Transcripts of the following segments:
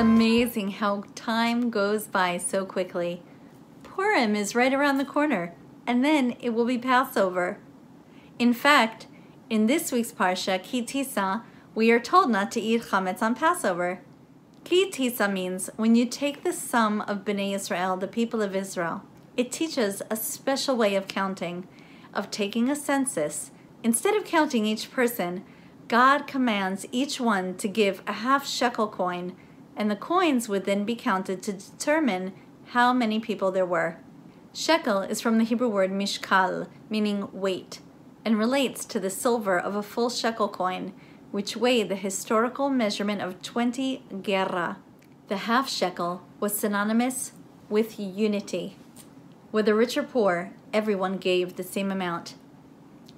amazing how time goes by so quickly. Purim is right around the corner, and then it will be Passover. In fact, in this week's parsha, Tisa, we are told not to eat chametz on Passover. Tisa means when you take the sum of Bnei Israel, the people of Israel. It teaches a special way of counting, of taking a census. Instead of counting each person, God commands each one to give a half shekel coin, and the coins would then be counted to determine how many people there were. Shekel is from the Hebrew word mishkal, meaning weight, and relates to the silver of a full shekel coin, which weighed the historical measurement of 20 gerah. The half shekel was synonymous with unity. Whether rich or poor, everyone gave the same amount.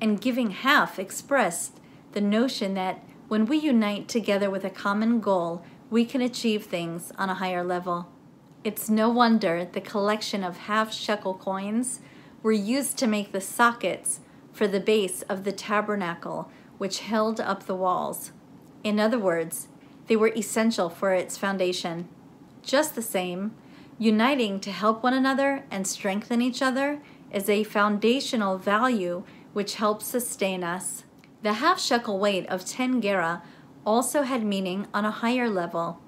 And giving half expressed the notion that when we unite together with a common goal, we can achieve things on a higher level. It's no wonder the collection of half shekel coins were used to make the sockets for the base of the tabernacle, which held up the walls. In other words, they were essential for its foundation. Just the same, uniting to help one another and strengthen each other is a foundational value which helps sustain us. The half shekel weight of 10 gerah also had meaning on a higher level.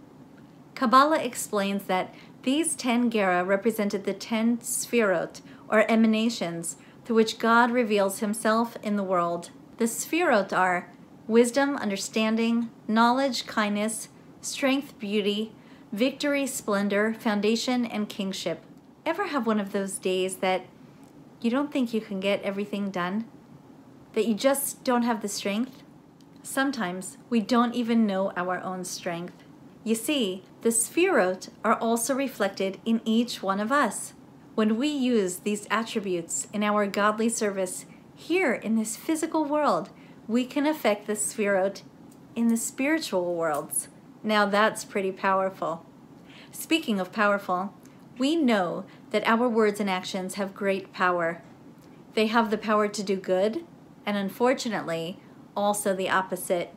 Kabbalah explains that these 10 gerah represented the 10 sefirot, or emanations, through which God reveals himself in the world. The sefirot are wisdom, understanding, knowledge, kindness, strength, beauty, victory, splendor, foundation, and kingship. Ever have one of those days that you don't think you can get everything done? That you just don't have the strength? Sometimes we don't even know our own strength. You see, the sefirot are also reflected in each one of us. When we use these attributes in our godly service here in this physical world, we can affect the sefirot in the spiritual worlds. Now that's pretty powerful. Speaking of powerful, we know that our words and actions have great power. They have the power to do good, and unfortunately, also the opposite.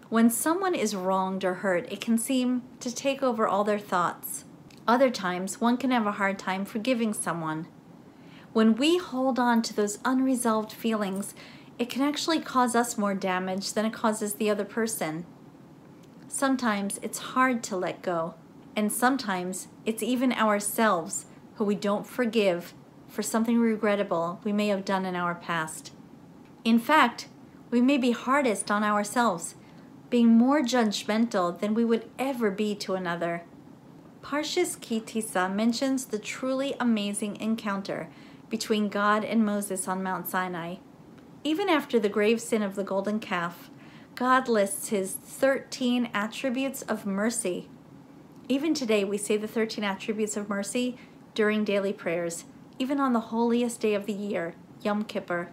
When someone is wronged or hurt, it can seem to take over all their thoughts. Other times, one can have a hard time forgiving someone. When we hold on to those unresolved feelings, it can actually cause us more damage than it causes the other person. Sometimes it's hard to let go, and sometimes it's even ourselves who we don't forgive for something regrettable we may have done in our past. In fact, we may be hardest on ourselves, being more judgmental than we would ever be to another. Parshat Tisa mentions the truly amazing encounter between God and Moses on Mount Sinai. Even after the grave sin of the golden calf, God lists his 13 attributes of mercy. Even today, we say the 13 attributes of mercy during daily prayers, even on the holiest day of the year, Yom Kippur.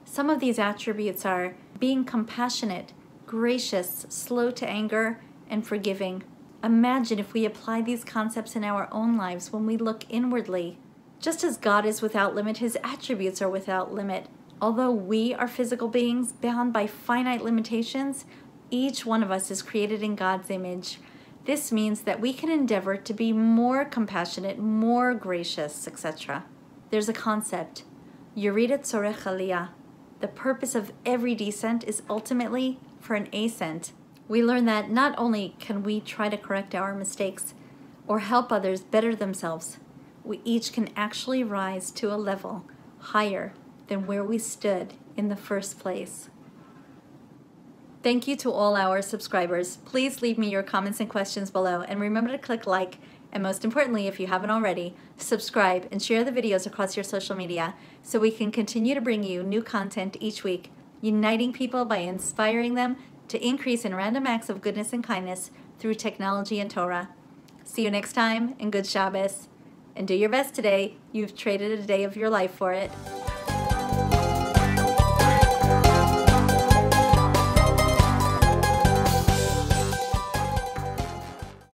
Some of these attributes are being compassionate, gracious, slow to anger, and forgiving. Imagine if we apply these concepts in our own lives when we look inwardly. Just as God is without limit, his attributes are without limit. Although we are physical beings bound by finite limitations, each one of us is created in God's image. This means that we can endeavor to be more compassionate, more gracious, etc. There's a concept, Yeredat Tzorech Aliyah. The purpose of every descent is ultimately for an ascent. We learn that not only can we try to correct our mistakes or help others better themselves, we each can actually rise to a level higher than where we stood in the first place. Thank you to all our subscribers. Please leave me your comments and questions below, and remember to click like, and most importantly, if you haven't already, subscribe and share the videos across your social media so we can continue to bring you new content each week, uniting people by inspiring them to increase in random acts of goodness and kindness through technology and Torah. See you next time, and good Shabbos. And do your best today. You've traded a day of your life for it.